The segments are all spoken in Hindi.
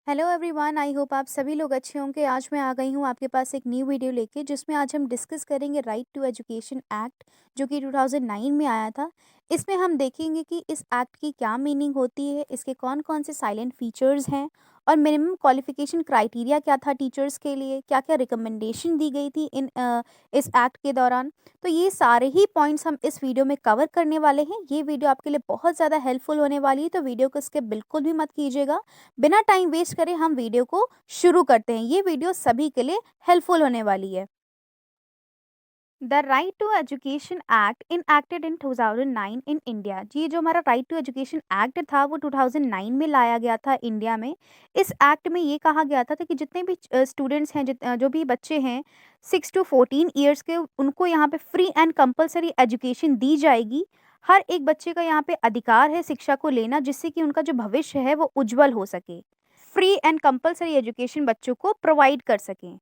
हेलो एवरीवन, आई होप आप सभी लोग अच्छे होंगे। आज मैं आ गई हूँ आपके पास एक न्यू वीडियो लेके, जिसमें आज हम डिस्कस करेंगे राइट टू एजुकेशन एक्ट, जो कि 2009 में आया था। इसमें हम देखेंगे कि इस एक्ट की क्या मीनिंग होती है, इसके कौन कौन से साइलेंट फीचर्स हैं, और मिनिमम क्वालिफिकेशन क्राइटेरिया क्या था टीचर्स के लिए, क्या क्या रिकमेंडेशन दी गई थी इस एक्ट के दौरान। तो ये सारे ही पॉइंट्स हम इस वीडियो में कवर करने वाले हैं। ये वीडियो आपके लिए बहुत ज़्यादा हेल्पफुल होने वाली है, तो वीडियो को स्किप बिल्कुल भी मत कीजिएगा। बिना टाइम वेस्ट करे हम वीडियो को शुरू करते हैं। ये वीडियो सभी के लिए हेल्पफुल होने वाली है। The right to education act enacted in 2009 in India. जी, जो हमारा राइट टू एजुकेशन एक्ट था वो 2009 में लाया गया था इंडिया में। इस एक्ट में ये कहा गया था कि जितने भी स्टूडेंट्स हैं, जो भी बच्चे हैं 6 to 14 ईयर्स के, उनको यहाँ पे फ्री एंड कंपलसरी एजुकेशन दी जाएगी। हर एक बच्चे का यहाँ पे अधिकार है शिक्षा को लेना, जिससे कि उनका जो भविष्य है वो उज्जवल हो सके। फ्री एंड कंपलसरी एजुकेशन बच्चों को प्रोवाइड कर सकें।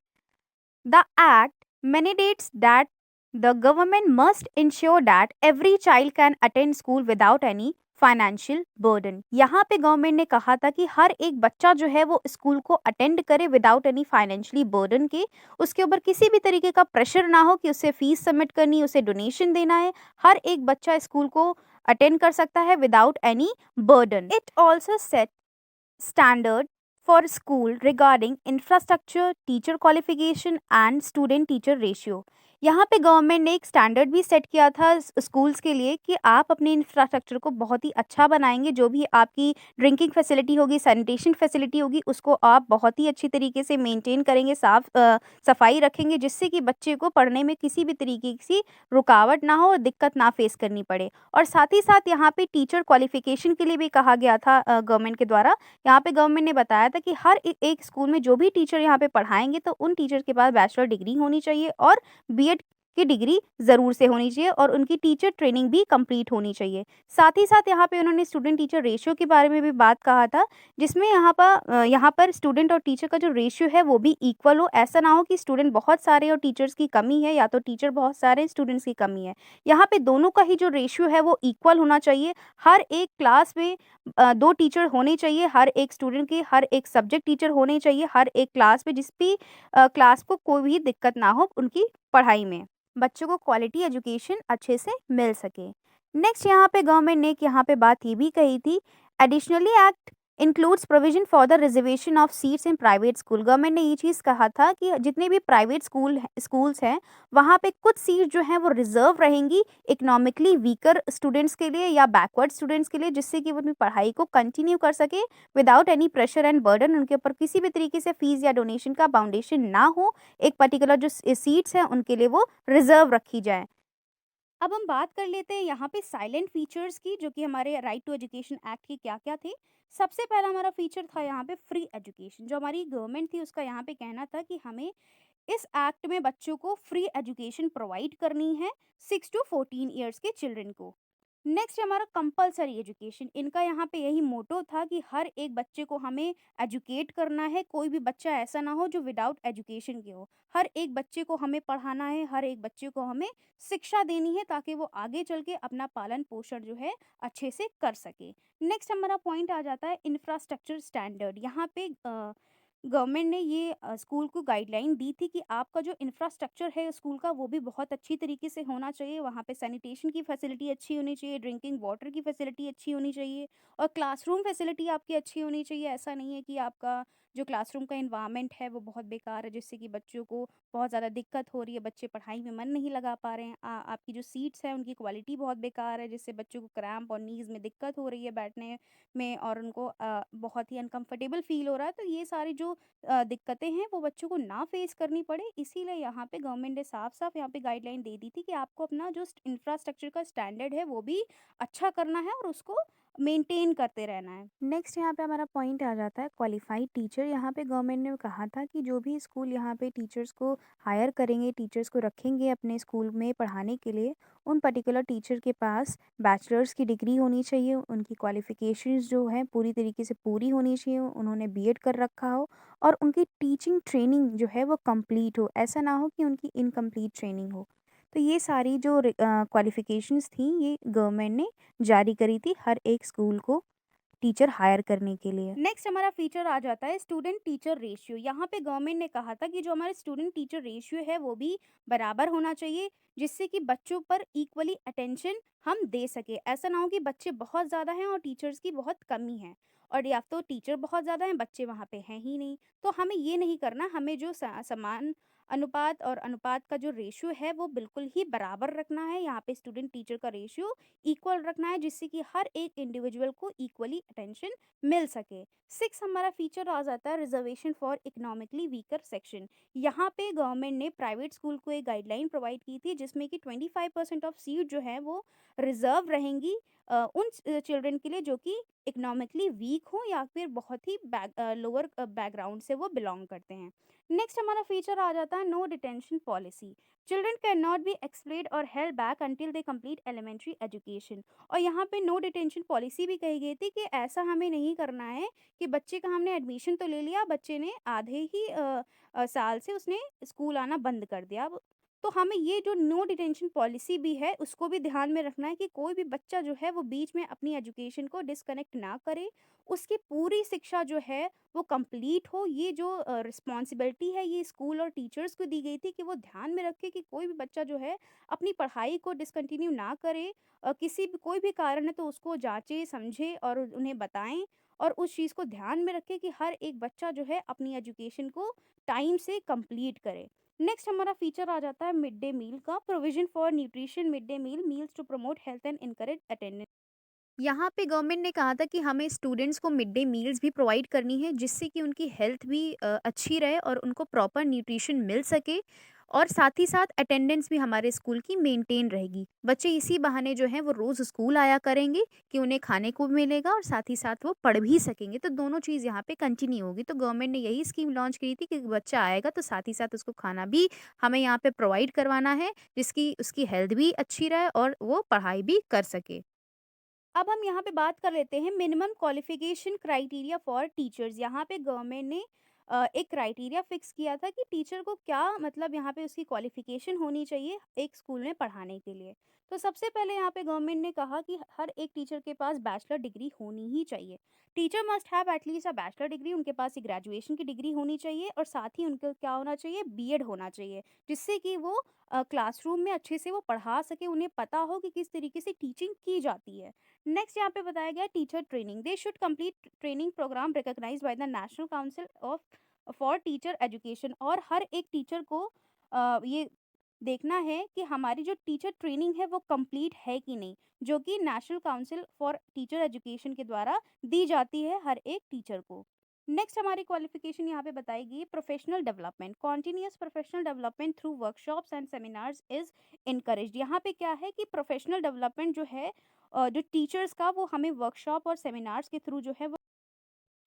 The Act mandates that the government must ensure that every child can attend school without any financial burden. यहाँ पे गवर्नमेंट ने कहा था कि हर एक बच्चा जो है वो स्कूल को अटेंड करे विदाउट एनी फाइनेंशियली बर्डन के। उसके ऊपर किसी भी तरीके का प्रेशर ना हो कि उसे फीस सबमिट करनी है, उसे डोनेशन देना है। हर एक बच्चा स्कूल को अटेंड कर सकता है without any burden. It also set standard for school regarding infrastructure, teacher qualification and student teacher ratio। यहाँ पे गवर्नमेंट ने एक स्टैंडर्ड भी सेट किया था स्कूल्स के लिए कि आप अपने इंफ्रास्ट्रक्चर को बहुत ही अच्छा बनाएंगे। जो भी आपकी ड्रिंकिंग फैसिलिटी होगी, सैनिटेशन फैसिलिटी होगी, उसको आप बहुत ही अच्छी तरीके से मेंटेन करेंगे, सफाई रखेंगे, जिससे कि बच्चे को पढ़ने में किसी भी तरीके की रुकावट ना हो और दिक्कत ना फेस करनी पड़े। और साथ ही साथ यहाँ पे टीचर क्वालिफिकेशन के लिए भी कहा गया था गवर्नमेंट के द्वारा। यहाँ पे गवर्नमेंट ने बताया था कि हर एक स्कूल में जो भी टीचर यहाँ पे पढ़ाएंगे, तो उन टीचर के पास बैचलर डिग्री होनी चाहिए और बीएड की डिग्री ज़रूर से होनी चाहिए, और उनकी टीचर ट्रेनिंग भी कंप्लीट होनी चाहिए। साथ ही साथ यहाँ पे उन्होंने स्टूडेंट टीचर रेशियो के बारे में भी बात कहा था, जिसमें यहाँ पर स्टूडेंट और टीचर का जो रेशियो है वो भी इक्वल हो। ऐसा ना हो कि स्टूडेंट बहुत सारे और टीचर्स की कमी है, या तो टीचर बहुत सारे स्टूडेंट्स की कमी है। यहाँ पे दोनों का ही जो रेशियो है वो इक्वल होना चाहिए। हर एक क्लास में 2 टीचर होने चाहिए, हर एक स्टूडेंट के हर एक सब्जेक्ट टीचर होने चाहिए हर एक क्लास में, जिस भी क्लास को कोई भी दिक्कत ना हो उनकी पढ़ाई में। बच्चों को क्वालिटी एजुकेशन अच्छे से मिल सके। नेक्स्ट यहाँ पे गवर्नमेंट ने एक यहाँ पे बात ये भी कही थी, additionally act includes provision for the reservation of seats in private school. Government ने ये चीज़ कहा था कि जितने भी प्राइवेट स्कूल्स हैं, वहाँ पे कुछ सीट जो हैं वो रिजर्व रहेंगी इकोनॉमिकली वीकर स्टूडेंट्स के लिए या बैकवर्ड स्टूडेंट्स के लिए, जिससे कि वो अपनी पढ़ाई को कंटिन्यू कर सके without any pressure and burden. उनके ऊपर किसी भी तरीके से फीस या डोनेशन का बाउंडेशन ना हो। एक पर्टिकुलर जो सीट्स हैं उनके लिए वो रिजर्व रखी जाए। अब हम बात कर लेते हैं यहाँ पे साइलेंट फीचर्स की, जो कि हमारे राइट टू एजुकेशन एक्ट के क्या क्या थे। सबसे पहला हमारा फीचर था यहाँ पे फ्री एजुकेशन। जो हमारी गवर्नमेंट थी उसका यहाँ पे कहना था कि हमें इस एक्ट में बच्चों को फ्री एजुकेशन प्रोवाइड करनी है 6 to 14 ईयर्स के चिल्ड्रन को। नेक्स्ट हमारा कंपलसरी एजुकेशन। इनका यहाँ पे यही मोटो था कि हर एक बच्चे को हमें एजुकेट करना है। कोई भी बच्चा ऐसा ना हो जो विदाउट एजुकेशन के हो। हर एक बच्चे को हमें पढ़ाना है, हर एक बच्चे को हमें शिक्षा देनी है, ताकि वो आगे चल के अपना पालन पोषण जो है अच्छे से कर सके। नेक्स्ट हमारा पॉइंट आ जाता है इंफ्रास्ट्रक्चर स्टैंडर्ड। यहाँ पे गवर्नमेंट ने ये स्कूल को गाइडलाइन दी थी कि आपका जो इंफ्रास्ट्रक्चर है स्कूल का वो भी बहुत अच्छी तरीके से होना चाहिए। वहाँ पे सैनिटेशन की फैसिलिटी अच्छी होनी चाहिए, ड्रिंकिंग वाटर की फैसिलिटी अच्छी होनी चाहिए, और क्लासरूम फैसिलिटी आपकी अच्छी होनी चाहिए। ऐसा नहीं है कि आपका जो क्लासरूम का इन्वायरमेंट है वो बहुत बेकार है, जिससे कि बच्चों को बहुत ज़्यादा दिक्कत हो रही है, बच्चे पढ़ाई में मन नहीं लगा पा रहे हैं। आपकी जो सीट्स हैं उनकी क्वालिटी बहुत बेकार है, जिससे बच्चों को क्रैम्प और नीज़ में दिक्कत हो रही है बैठने में, और उनको बहुत ही अनकंफर्टेबल फील हो रहा है। तो ये सारी जो दिक्कतें हैं वो बच्चों को ना फेस करनी पड़े, इसीलिए यहाँ पे गवर्नमेंट ने साफ साफ यहाँ पे गाइडलाइन दे दी थी कि आपको अपना जो इंफ्रास्ट्रक्चर का स्टैंडर्ड है वो भी अच्छा करना है और उसको मेंटेन करते रहना है। नेक्स्ट यहाँ पे हमारा पॉइंट आ जाता है क्वालिफाइड टीचर। यहाँ पे गवर्नमेंट ने कहा था कि जो भी स्कूल यहाँ पे टीचर्स को हायर करेंगे, टीचर्स को रखेंगे अपने स्कूल में पढ़ाने के लिए, उन पर्टिकुलर टीचर के पास बैचलर्स की डिग्री होनी चाहिए, उनकी क्वालिफिकेशंस जो है पूरी तरीके से पूरी होनी चाहिए, उन्होंने बीएड कर रखा हो, और उनकी टीचिंग ट्रेनिंग जो है वो कंप्लीट हो। ऐसा ना हो कि उनकी इनकम्प्लीट ट्रेनिंग हो। तो ये सारी जो क्वालिफिकेशंस थी ये गवर्नमेंट ने जारी करी थी हर एक स्कूल को। टीचर हायर करने के लिए। नेक्स्ट हमारा फीचर आ जाता है स्टूडेंट टीचर रेशियो। यहाँ पे गवर्नमेंट ने कहा था कि जो हमारे स्टूडेंट टीचर रेशियो है वो भी बराबर होना चाहिए, जिससे कि बच्चों पर इक्वली अटेंशन हम दे सके। ऐसा ना हो कि बच्चे बहुत ज़्यादा हैं और टीचर्स की बहुत कमी है, और या तो टीचर बहुत ज़्यादा हैं, बच्चे वहाँ पे हैं ही नहीं। तो हमें ये नहीं करना, हमें जो समान अनुपात और अनुपात का जो रेशियो है वो बिल्कुल ही बराबर रखना है। यहाँ पे स्टूडेंट टीचर का रेशियो इक्वल रखना है, जिससे कि हर एक इंडिविजुअल को इक्वली अटेंशन मिल सके। सिक्स हमारा फीचर आ जाता है reservation for economically weaker section. यहाँ पे गवर्नमेंट ने प्राइवेट स्कूल को एक गाइडलाइन प्रोवाइड की थी, जिसमें कि 25% ऑफ सीट जो है वो रिजर्व रहेंगी उन चिल्ड्रन के लिए जो कि इकोनॉमिकली वीक हो या फिर बहुत ही लोअर बैकग्राउंड से वो बिलोंग करते हैं। नेक्स्ट हमारा फीचर आ जाता है no detention policy. Children can not be expelled और held back until they complete elementary education. और यहाँ पे नो डिटेंशन पॉलिसी भी कही गई थी कि ऐसा हमें नहीं करना है कि बच्चे का हमने एडमिशन तो ले लिया, बच्चे ने आधे ही साल से उसने स्कूल आना बंद कर दिया। तो हमें ये जो नो डिटेंशन पॉलिसी भी है उसको भी ध्यान में रखना है कि कोई भी बच्चा जो है वो बीच में अपनी एजुकेशन को डिस्कनेक्ट ना करे, उसकी पूरी शिक्षा जो है वो कंप्लीट हो। ये जो रिस्पॉन्सिबिलिटी है ये स्कूल और टीचर्स को दी गई थी कि वो ध्यान में रखे कि कोई भी बच्चा जो है अपनी पढ़ाई को डिसकंटिन्यू ना करे। किसी भी कोई भी कारण है तो उसको जांचे समझे और उन्हें बताएं, और उस चीज़ को ध्यान में रखे कि हर एक बच्चा जो है अपनी एजुकेशन को टाइम से कंप्लीट करे। नेक्स्ट हमारा फीचर आ जाता है मिड डे मील का। Provision for nutrition mid day meal meals to promote health and encourage attendance. यहाँ पे गवर्नमेंट ने कहा था कि हमें स्टूडेंट्स को मिड डे मील्स भी प्रोवाइड करनी है, जिससे कि उनकी हेल्थ भी अच्छी रहे और उनको प्रॉपर न्यूट्रिशन मिल सके, और साथ ही साथ अटेंडेंस भी हमारे स्कूल की मेंटेन रहेगी। बच्चे इसी बहाने जो है वो रोज़ स्कूल आया करेंगे कि उन्हें खाने को भी मिलेगा और साथ ही साथ वो पढ़ भी सकेंगे, तो दोनों चीज़ यहाँ पे कंटिन्यू होगी। तो गवर्नमेंट ने यही स्कीम लॉन्च की थी कि बच्चा आएगा तो साथ ही साथ उसको खाना भी हमें यहाँ पे प्रोवाइड करवाना है, जिसकी उसकी हेल्थ भी अच्छी रहे और वो पढ़ाई भी कर सके। अब हम यहाँ पे बात कर लेते हैं minimum qualification criteria for teachers. यहाँ पे गवर्नमेंट ने एक क्राइटेरिया फिक्स किया था कि टीचर को क्या मतलब यहाँ पे उसकी क्वालिफिकेशन होनी चाहिए एक स्कूल में पढ़ाने के लिए। तो सबसे पहले यहाँ पे गवर्नमेंट ने कहा कि हर एक टीचर के पास बैचलर डिग्री होनी ही चाहिए। Teacher must have at least a bachelor degree, उनके पास एक ग्रेजुएशन की डिग्री होनी चाहिए, और साथ ही उनको क्या होना चाहिए, बीएड होना चाहिए, जिससे कि वो क्लासरूम में अच्छे से वो पढ़ा सके, उन्हें पता हो कि किस तरीके से टीचिंग की जाती है। नेक्स्ट यहाँ पे बताया गया teacher training. They should complete training programme recognised by the national council of for teacher education. और हर एक टीचर को ये देखना है कि हमारी जो टीचर ट्रेनिंग है वो कंप्लीट है कि नहीं, जो कि national council for teacher education के द्वारा दी जाती है हर एक टीचर को। नेक्स्ट हमारी क्वालिफिकेशन यहाँ पे बताएगी professional development. Continuous professional development through workshops and seminars is encouraged. यहाँ पे क्या है कि प्रोफेशनल डेवलपमेंट जो है जो टीचर्स का वो हमें वर्कशॉप और सेमिनार्स के थ्रू जो है वो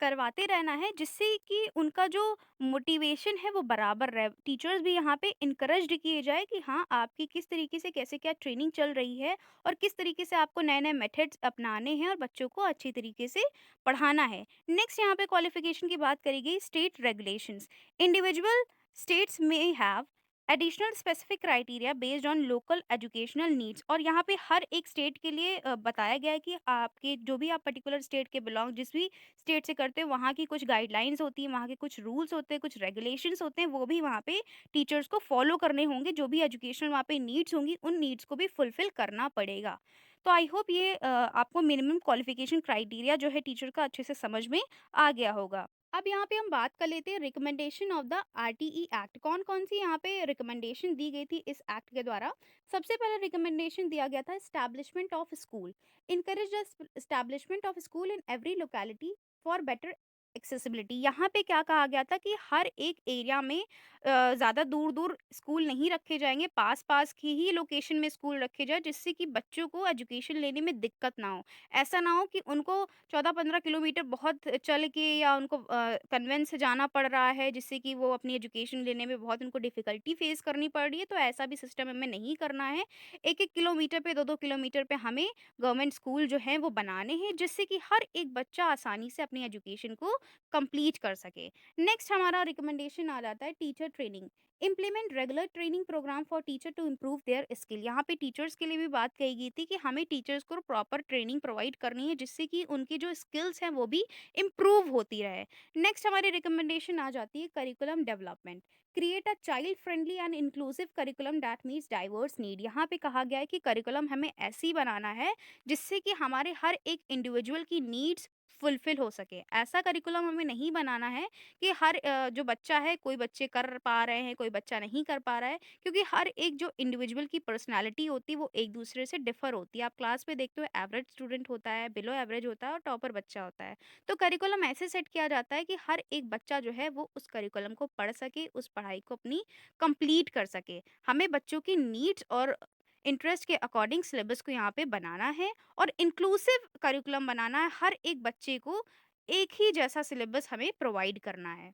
करवाते रहना है, जिससे कि उनका जो मोटिवेशन है वो बराबर रहे। टीचर्स भी यहाँ पे इनकरेज्ड किए जाए कि हाँ आपकी किस तरीके से कैसे क्या ट्रेनिंग चल रही है और किस तरीके से आपको नए नए मेथड्स अपनाने हैं और बच्चों को अच्छी तरीके से पढ़ाना है। नेक्स्ट यहाँ पे क्वालिफिकेशन की बात करी गई स्टेट रेगुलेशंस। इंडिविजुअल स्टेट्स में have additional specific criteria based on local educational needs. और यहाँ पे हर एक स्टेट के लिए बताया गया है कि आपके जो भी आप पर्टिकुलर स्टेट के बिलोंग जिस भी स्टेट से करते हो वहाँ की कुछ गाइडलाइंस होती हैं, वहाँ के कुछ रूल्स होते हैं, कुछ रेगुलेशंस होते हैं, वो भी वहाँ पे टीचर्स को फॉलो करने होंगे। जो भी एजुकेशन वहाँ पे नीड्स होंगी उन नीड्स को भी फुलफिल करना पड़ेगा। तो आई होप ये आपको मिनिमम क्वालिफिकेशन क्राइटेरिया जो है टीचर का अच्छे से समझ में आ गया होगा। अब यहाँ पे हम बात कर लेते हैं recommendation of the RTE act. कौन कौन सी यहाँ पे रिकमेंडेशन दी गई थी इस एक्ट के द्वारा। सबसे पहले रिकमेंडेशन दिया गया था establishment of school. encourage the establishment of school in every locality for better accessibility. यहाँ पे क्या कहा गया था कि हर एक एरिया में ज़्यादा दूर दूर स्कूल नहीं रखे जाएंगे, पास पास की ही लोकेशन में स्कूल रखे जाए, जिससे कि बच्चों को एजुकेशन लेने में दिक्कत ना हो। ऐसा ना हो कि उनको 14-15 किलोमीटर बहुत चल के या उनको कन्वेंस से जाना पड़ रहा है, जिससे कि वो अपनी एजुकेशन लेने में बहुत उनको डिफ़िकल्टी फेस करनी पड़ रही है। तो ऐसा भी सिस्टम हमें नहीं करना है। 1-1 किलोमीटर पे 2-2 किलोमीटर पे हमें गवर्नमेंट स्कूल जो हैं वो बनाने हैं, जिससे कि हर एक बच्चा आसानी से अपनी एजुकेशन को कंप्लीट कर सके। नेक्स्ट हमारा रिकमेंडेशन आ जाता है teacher training. Implement regular training programme for teacher to improve their skill. यहाँ पे टीचर्स के लिए भी बात कही गई थी कि हमें टीचर्स को प्रॉपर ट्रेनिंग प्रोवाइड करनी है, जिससे कि उनकी जो स्किल्स हैं वो भी इम्प्रूव होती रहे। नेक्स्ट हमारी रिकमेंडेशन आ जाती है curriculum development. Create a child friendly and inclusive curriculum that meets diverse need. यहाँ पे कहा गया है कि करिकुलम हमें ऐसी बनाना है जिससे कि हमारे हर एक इंडिविजुअल की नीड्स फुलफिल हो सके। ऐसा करिकुलम हमें नहीं बनाना है कि हर जो बच्चा है, कोई बच्चे कर पा रहे हैं, कोई बच्चा नहीं कर पा रहा है, क्योंकि हर एक जो इंडिविजुअल की पर्सनैलिटी होती है वो एक दूसरे से डिफर होती है। आप क्लास में देखते हो एवरेज स्टूडेंट होता है, बिलो एवरेज होता है और टॉपर बच्चा होता है। तो करिकुलम ऐसे सेट किया जाता है कि हर एक बच्चा जो है वो उस करिकुलम को पढ़ सके, उस पढ़ाई को अपनी कंप्लीट कर सके। हमें बच्चों की नीड्स और इंटरेस्ट के अकॉर्डिंग सिलेबस को यहाँ पे बनाना है और इंक्लूसिव करिकुलम बनाना है। हर एक बच्चे को एक ही जैसा सिलेबस हमें प्रोवाइड करना है।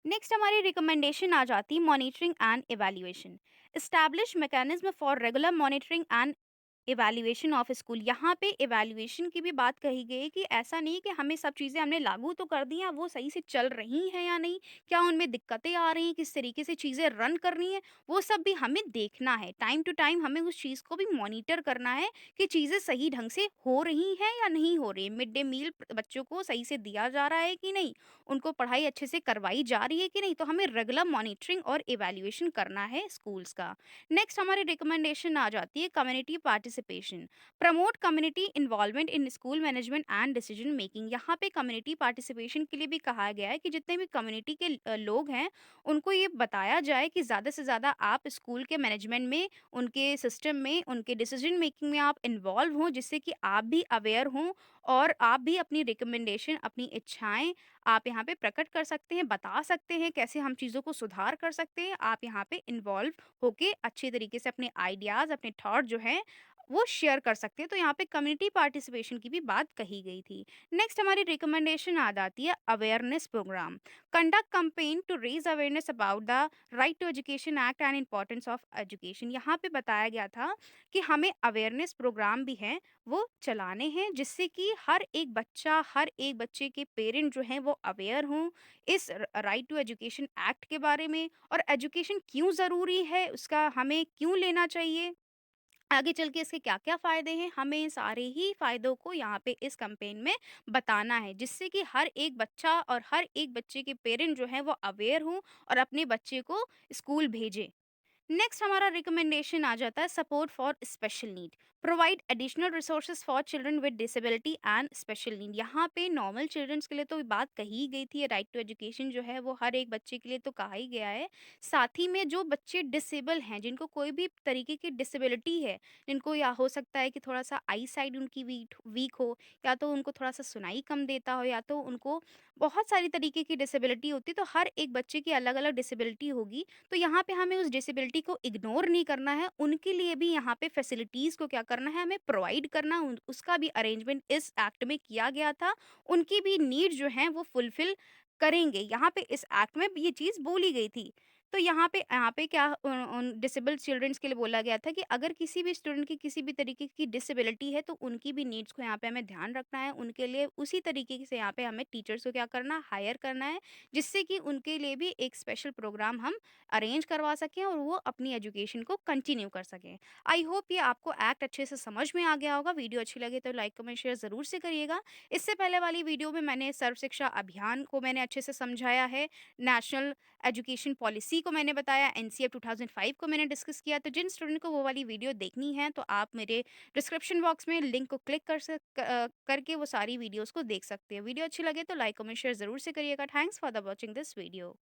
नेक्स्ट हमारी रिकमेंडेशन आ जाती है monitoring and evaluation. Establish mechanism for regular monitoring and evaluation of school. यहाँ पे इवैल्यूएशन की भी बात कही गई है कि ऐसा नहीं कि हमें सब चीज़ें हमने लागू तो कर दी हैं, वो सही से चल रही हैं या नहीं, क्या उनमें दिक्कतें आ रही हैं, किस तरीके से चीज़ें रन कर रही हैं, वो सब भी हमें देखना है। टाइम टू टाइम हमें उस चीज़ को भी मॉनिटर करना है कि चीज़ें सही ढंग से हो रही हैं या नहीं हो रही। मिड डे मील बच्चों को सही से दिया जा रहा है कि नहीं, उनको पढ़ाई अच्छे से करवाई जा रही है कि नहीं। तो हमें रेगुलर मॉनिटरिंग और इवैल्यूएशन करना है स्कूल्स का। नेक्स्ट हमारी रिकमेंडेशन आ जाती है community participation. Promote community involvement in school management and decision making. यहाँ पे कम्युनिटी पार्टिसिपेशन के लिए भी कहा गया है कि जितने भी कम्युनिटी के लोग हैं, उनको ये बताया जाए कि ज़्यादा से ज़्यादा आप स्कूल के मैनेजमेंट में, उनके सिस्टम में, उनके डिसीजन मेकिंग में आप इन्वॉल्व हों, जिससे कि आप भी अवेयर हों और आप भी अपनी रिकमेंडेशन, अपनी इच्छाएं आप यहाँ पे प्रकट कर सकते हैं, बता सकते हैं कैसे हम चीज़ों को सुधार कर सकते हैं। आप यहाँ पे इन्वॉल्व होके अच्छे तरीके से अपने आइडियाज़, अपने थॉट जो हैं वो शेयर कर सकते हैं। तो यहाँ पे कम्युनिटी पार्टिसिपेशन की भी बात कही गई थी। नेक्स्ट हमारी रिकमेंडेशन आ जाती है awareness programme. Conduct campaign to raise awareness about the right to education act and importance of education. यहाँ पे बताया गया था कि हमें अवेयरनेस प्रोग्राम भी हैं वो चलाने हैं, जिससे कि हर एक बच्चा, हर एक बच्चे के पेरेंट जो हैं वो अवेयर हों इस राइट टू एजुकेशन एक्ट के बारे में, और एजुकेशन क्यों ज़रूरी है, उसका हमें क्यों लेना चाहिए, आगे चल के इसके क्या-क्या फ़ायदे हैं, हमें सारे ही फ़ायदों को यहाँ पे इस कैंपेन में बताना है, जिससे कि हर एक बच्चा और हर एक बच्चे के पेरेंट जो हैं वो अवेयर हों और अपने बच्चे को स्कूल भेजें। नेक्स्ट हमारा रिकमेंडेशन आ जाता है support for special need. Provide additional resources for children with disability and special need. यहाँ पे नॉर्मल चिल्ड्रंस के लिए तो बात कही ही गई थी, राइट टू एजुकेशन जो है वो हर एक बच्चे के लिए तो कहा ही गया है। साथ ही में जो बच्चे डिसेबल हैं, जिनको कोई भी तरीके की डिसेबिलिटी है, जिनको या हो सकता है कि थोड़ा सा आई साइड उनकी वीक वीक हो, या तो उनको थोड़ा सा सुनाई कम देता हो, या तो उनको बहुत सारी तरीके की डिसेबिलिटी होती है, तो हर एक बच्चे की अलग अलग डिसेबिलिटी होगी। तो यहाँ पे हमें उस डिसेबिलिटी को इग्नोर नहीं करना है, उनके लिए भी यहाँ पे फैसिलिटीज़ को क्या करना है, हमें प्रोवाइड करना, उसका भी अरेंजमेंट इस एक्ट में किया गया था। उनकी भी नीड जो हैं वो फुलफिल करेंगे, यहाँ पे इस एक्ट में ये चीज़ बोली गई थी। तो यहाँ पे क्या उन डिसेबल्ड चिल्ड्रंस के लिए बोला गया था कि अगर किसी भी स्टूडेंट की किसी भी तरीके की डिसेबिलिटी है, तो उनकी भी नीड्स को यहाँ पे हमें ध्यान रखना है, उनके लिए उसी तरीके से यहाँ पे हमें टीचर्स को क्या करना, हायर करना है, जिससे कि उनके लिए भी एक स्पेशल प्रोग्राम हम अरेंज करवा सकें और वो अपनी एजुकेशन को कंटिन्यू कर सकें। आई होप ये आपको एक्ट अच्छे से समझ में आ गया होगा। वीडियो अच्छी लगे तो लाइक कमेंट शेयर ज़रूर से करिएगा। इससे पहले वाली वीडियो में मैंने सर्व शिक्षा अभियान को मैंने अच्छे से समझाया है, नेशनल एजुकेशन पॉलिसी को मैंने बताया, एनसीएफ 2005 को मैंने डिस्कस किया। तो जिन स्टूडेंट को वो वाली वीडियो देखनी है, तो आप मेरे डिस्क्रिप्शन बॉक्स में लिंक को क्लिक करके वो सारी वीडियोज़ को देख सकते हैं। वीडियो अच्छी लगे तो लाइक कमेंट शेयर ज़रूर से करिएगा। Thanks for the watching this video.